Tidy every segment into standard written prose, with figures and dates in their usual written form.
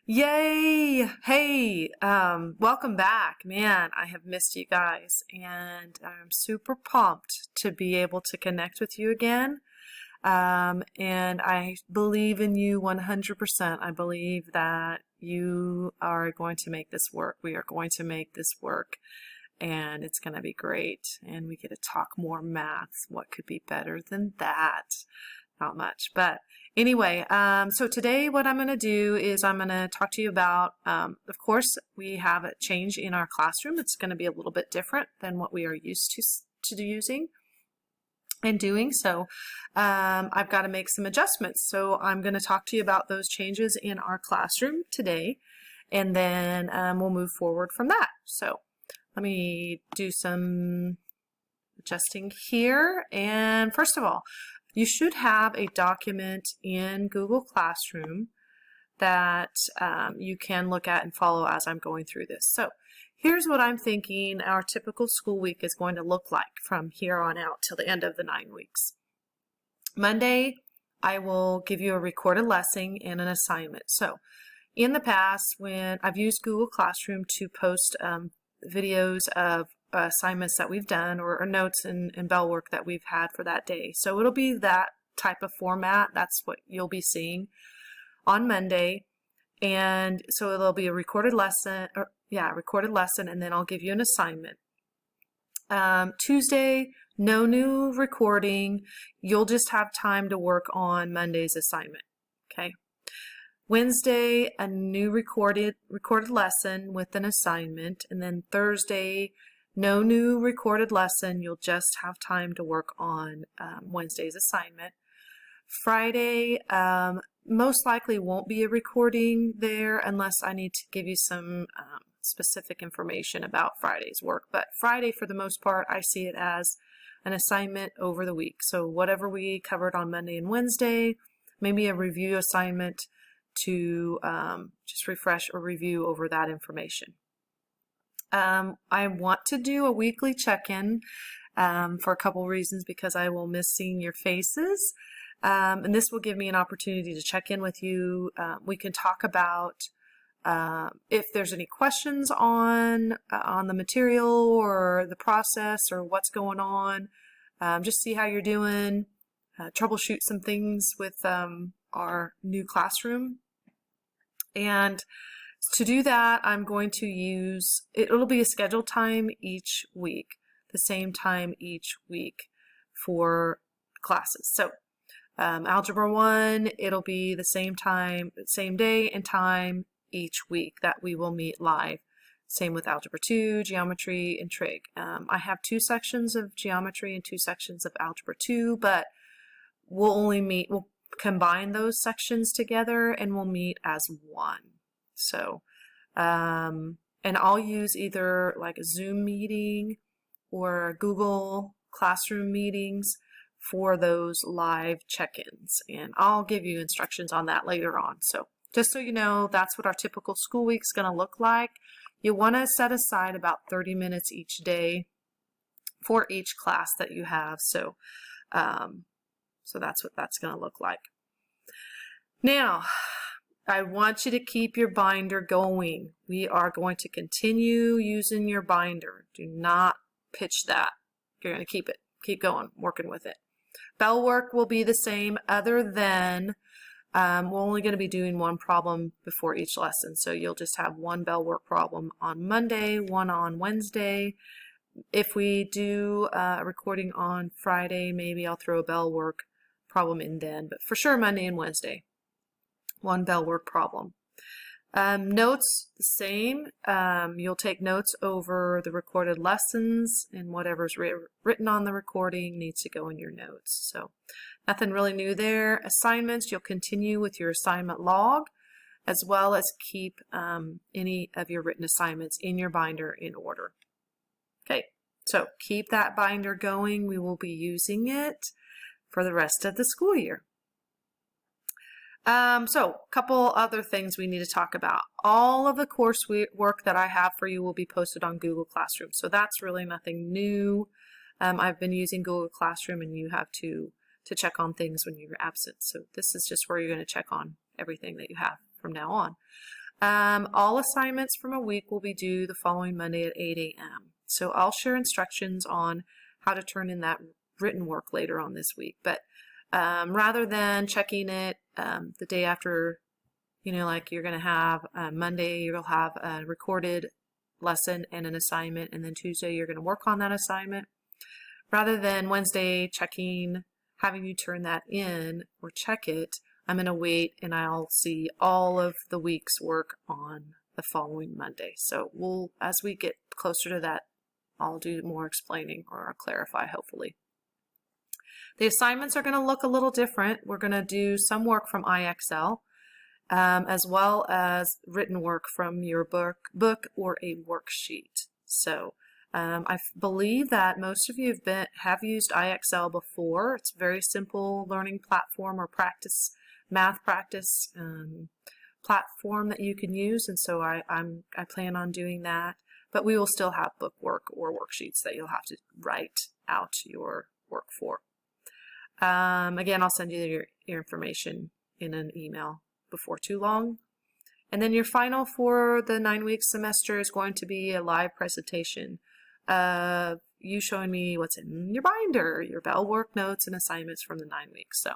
Yay! Hey, welcome back. Man, I have missed you guys, and I'm super pumped to be able to connect with you again. And I believe in you 100%. I believe that you are going to make this work. We are going to make this work, and it's going to be great. And we get to talk more maths. What could be better than that? Not much, but anyway, so today what I'm going to do is I'm going to talk to you about, of course, we have a change in our classroom. It's going to be a little bit different than what we are used to using and doing. So I've got to make some adjustments. So I'm going to talk to you about those changes in our classroom today, and then we'll move forward from that. So let me do some adjusting here. And first of all, you should have a document in Google Classroom that you can look at and follow as I'm going through this. So here's what I'm thinking our typical school week is going to look like from here on out till the end of the 9 weeks. Monday, I will give you a recorded lesson and an assignment. So in the past, when I've used Google Classroom to post videos of assignments that we've done or notes and bell work that we've had for that day. So it'll be that type of format. That's what you'll be seeing on Monday. And so it'll be a recorded lesson, and then I'll give you an assignment. Tuesday, no new recording. You'll just have time to work on Monday's assignment. Okay. Wednesday, a new recorded lesson with an assignment, and then Thursday, no new recorded lesson. You'll just have time to work on Wednesday's assignment. Friday, most likely won't be a recording there unless I need to give you some specific information about Friday's work. But Friday, for the most part, I see it as an assignment over the week. So whatever we covered on Monday and Wednesday, maybe a review assignment to just refresh or review over that information. I want to do a weekly check-in for a couple reasons, because I will miss seeing your faces. And this will give me an opportunity to check in with you. We can talk about if there's any questions on the material or the process or what's going on. Just see how you're doing, troubleshoot some things with our new classroom. And to do that, I'm going to use, it'll be a scheduled time each week, the same time each week for classes. So Algebra 1, it'll be the same time, same day and time each week that we will meet live. Same with Algebra 2, Geometry, and Trig. I have 2 sections of Geometry and 2 sections of Algebra 2, but we'll combine those sections together and we'll meet as one. So, and I'll use either like a Zoom meeting or Google Classroom meetings for those live check-ins. And I'll give you instructions on that later on. So just so you know, that's what our typical school week is going to look like. You want to set aside about 30 minutes each day for each class that you have. So, so that's what that's going to look like. Now, I want you to keep your binder going. We are going to continue using your binder. Do not pitch that. You're going to keep it. Keep going, working with it. Bell work will be the same, other than we're only going to be doing one problem before each lesson. So you'll just have one bell work problem on Monday, one on Wednesday. If we do a recording on Friday, maybe I'll throw a bell work problem in then, but for sure Monday and Wednesday, one bell work problem. Notes, the same. You'll take notes over the recorded lessons, and whatever's written on the recording needs to go in your notes. So nothing really new there. Assignments, you'll continue with your assignment log, as well as keep any of your written assignments in your binder in order. Okay, so keep that binder going. We will be using it for the rest of the school year. So a couple other things we need to talk about. All of the coursework that I have for you will be posted on Google Classroom. So that's really nothing new. I've been using Google Classroom, and you have to check on things when you're absent. So this is just where you're going to check on everything that you have from now on. All assignments from a week will be due the following Monday at 8 a.m. So I'll share instructions on how to turn in that written work later on this week. But rather than checking it the day after, like you're going to have Monday, you'll have a recorded lesson and an assignment, and then Tuesday you're going to work on that assignment. Rather than Wednesday having you turn that in or check it, I'm going to wait and I'll see all of the week's work on the following Monday. So as we get closer to that, I'll do more explaining or clarify, hopefully. The assignments are going to look a little different. We're going to do some work from IXL, as well as written work from your book or a worksheet. So I believe that most of you have used IXL before. It's a very simple learning platform or math practice platform that you can use, and so I plan on doing that. But we will still have book work or worksheets that you'll have to write out your work for. Again, I'll send you your information in an email before too long. And then your final for the 9-week semester is going to be a live presentation of you showing me what's in your binder, your Bell work notes and assignments from the 9 weeks. So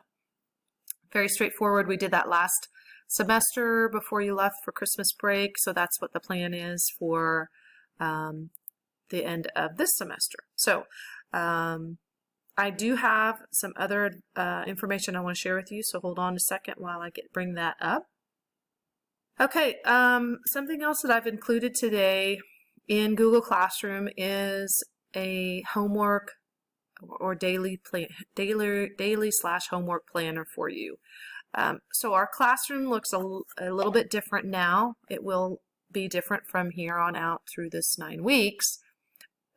very straightforward. We did that last semester before you left for Christmas break. So that's what the plan is for the end of this semester. So I do have some other information I want to share with you. So hold on a second while I bring that up. Okay, something else that I've included today in Google Classroom is a homework or daily/homework planner for you. So our classroom looks a little bit different now. It will be different from here on out through this 9 weeks.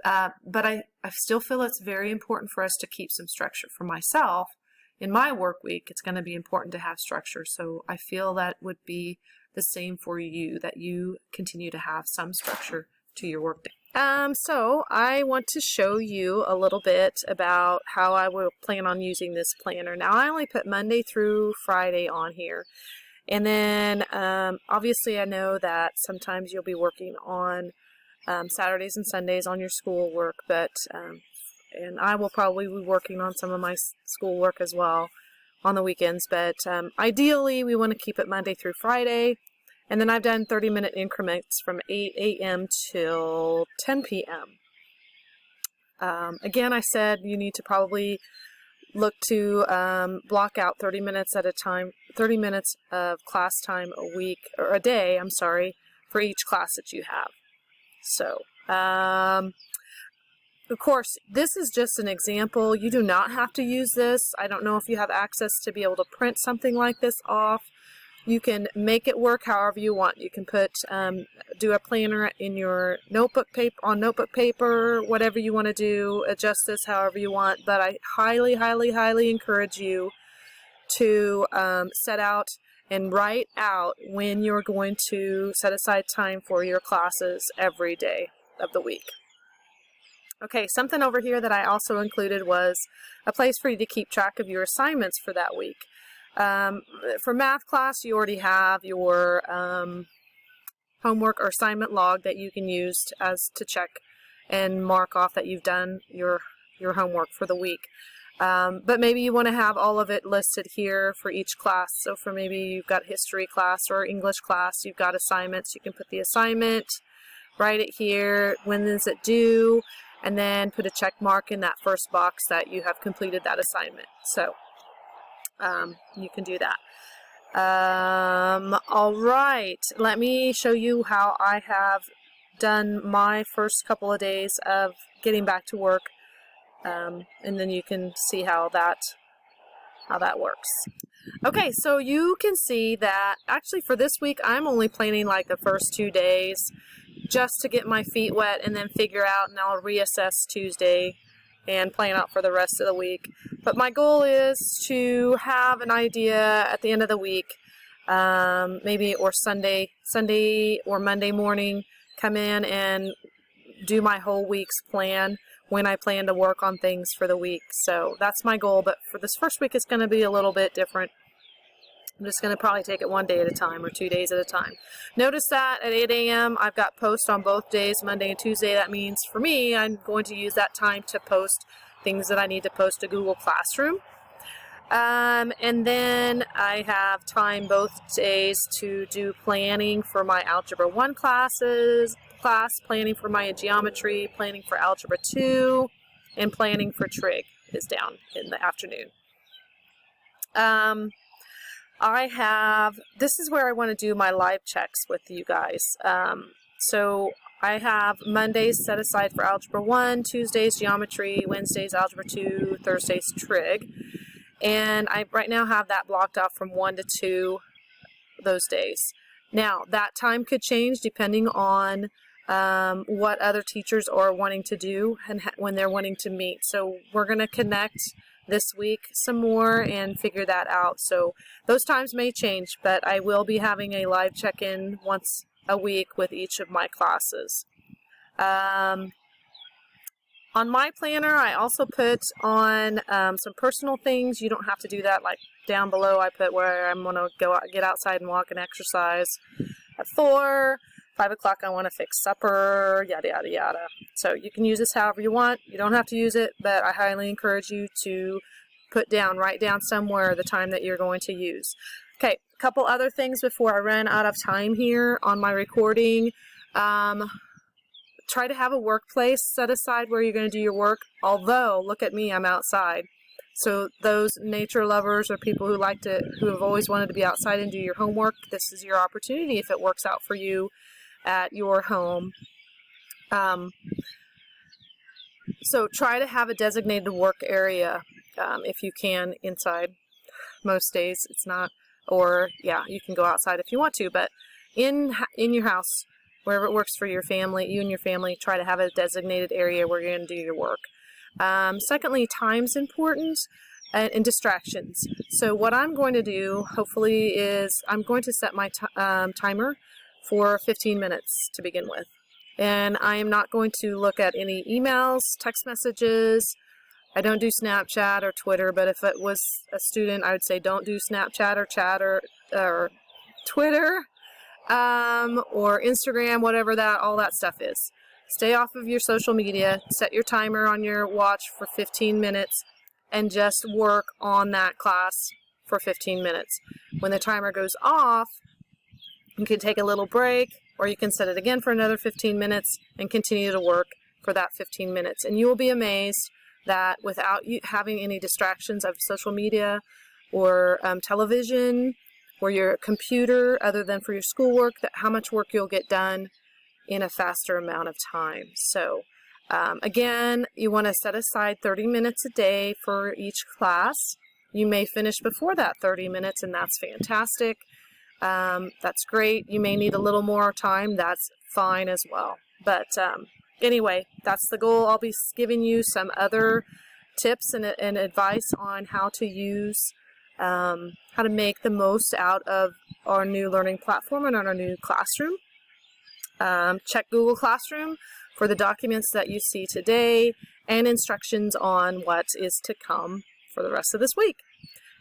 But I still feel it's very important for us to keep some structure. For myself, in my work week, it's going to be important to have structure. So I feel that would be the same for you, that you continue to have some structure to your work day. So I want to show you a little bit about how I will plan on using this planner. Now I only put Monday through Friday on here. And then obviously I know that sometimes you'll be working on Saturdays and Sundays on your schoolwork, but and I will probably be working on some of my schoolwork as well on the weekends, but ideally we want to keep it Monday through Friday. And then I've done 30-minute increments from 8 a.m. till 10 p.m. Again, I said you need to probably look to block out 30 minutes at a time, 30 minutes of class time a week, or a day, I'm sorry, for each class that you have. So, of course, this is just an example. You do not have to use this. I don't know if you have access to be able to print something like this off. You can make it work however you want. You can put, do a planner in your notebook paper, whatever you want to do, adjust this however you want. But I highly, highly, highly encourage you to set out and write out when you're going to set aside time for your classes every day of the week. Okay, something over here that I also included was a place for you to keep track of your assignments for that week. For math class, you already have your homework or assignment log that you can use to check and mark off that you've done your homework for the week. But maybe you want to have all of it listed here for each class. So for maybe you've got history class or English class, you've got assignments, you can put the assignment, write it here, when is it due, and then put a check mark in that first box that you have completed that assignment. So you can do that. All right, let me show you how I have done my first couple of days of getting back to work, and then you can see how that works. Okay, so you can see that actually for this week I'm only planning like the first 2 days just to get my feet wet and then figure out, and I'll reassess Tuesday and plan out for the rest of the week. But my goal is to have an idea at the end of the week, maybe or Sunday or Monday morning, come in and do my whole week's plan when I plan to work on things for the week. So that's my goal, but for this first week it's going to be a little bit different. I'm just going to probably take it one day at a time or 2 days at a time. Notice that at 8 a.m. I've got posts on both days, Monday and Tuesday. That means for me, I'm going to use that time to post things that I need to post to Google Classroom. And then I have time both days to do planning for my Algebra 1 class, planning for my geometry, planning for Algebra 2, and planning for trig is down in the afternoon. This is where I want to do my live checks with you guys. So I have Mondays set aside for Algebra 1, Tuesdays geometry, Wednesdays Algebra 2, Thursdays trig. And I right now have that blocked off from 1 to 2 those days. Now, that time could change depending on what other teachers are wanting to do and when they're wanting to meet. So we're going to connect this week some more and figure that out. So those times may change, but I will be having a live check-in once a week with each of my classes. On my planner, I also put on some personal things. You don't have to do that. Like down below, I put where I'm going to go out, get outside and walk and exercise at 4. 5 o'clock, I want to fix supper, yada, yada, yada. So you can use this however you want. You don't have to use it, but I highly encourage you to write down somewhere the time that you're going to use. Okay, a couple other things before I run out of time here on my recording. Try to have a workplace set aside where you're going to do your work. Although, look at me, I'm outside. So those nature lovers or people who have always wanted to be outside and do your homework, this is your opportunity if it works out for you at your home. So try to have a designated work area if you can inside. Most days it's not, or yeah, you can go outside if you want to, but in your house, wherever it works for your family, you and your family, try to have a designated area where you're going to do your work. Secondly, time's important and distractions. So what I'm going to do, hopefully, is I'm going to set my timer for 15 minutes to begin with. And I am not going to look at any emails, text messages. I don't do Snapchat or Twitter, but if it was a student, I would say don't do Snapchat or chat or Twitter or Instagram, whatever all that stuff is. Stay off of your social media, set your timer on your watch for 15 minutes, and just work on that class for 15 minutes. When the timer goes off, you can take a little break, or you can set it again for another 15 minutes and continue to work for that 15 minutes. And you will be amazed that without you having any distractions of social media or television or your computer other than for your schoolwork, that how much work you'll get done in a faster amount of time. So again, you want to set aside 30 minutes a day for each class. You may finish before that 30 minutes, and that's fantastic. That's great. You may need a little more time. That's fine as well. But anyway, that's the goal. I'll be giving you some other tips and advice on how to use, how to make the most out of our new learning platform and on our new classroom. Check Google Classroom for the documents that you see today and instructions on what is to come for the rest of this week.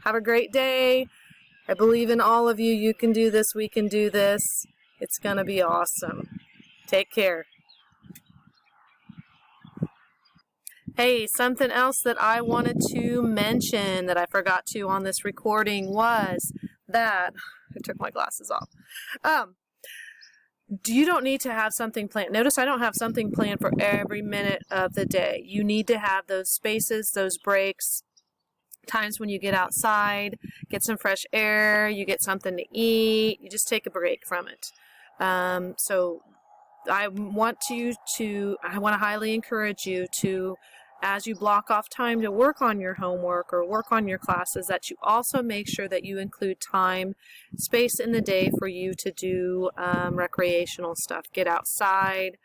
Have a great day. I believe in all of you. You can do this. We can do this. It's going to be awesome. Take care. Hey, something else that I wanted to mention that I forgot to on this recording was that I took my glasses off. You don't need to have something planned. Notice I don't have something planned for every minute of the day. You need to have those spaces, those breaks, times when you get outside, get some fresh air, you get something to eat, you just take a break from it. So I want to highly encourage you to, as you block off time to work on your homework or work on your classes, that you also make sure that you include time, space in the day for you to do recreational stuff. Get outside,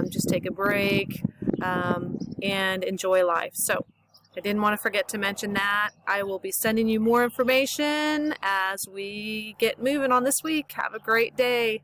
just take a break, and enjoy life. So I didn't want to forget to mention that. I will be sending you more information as we get moving on this week. Have a great day.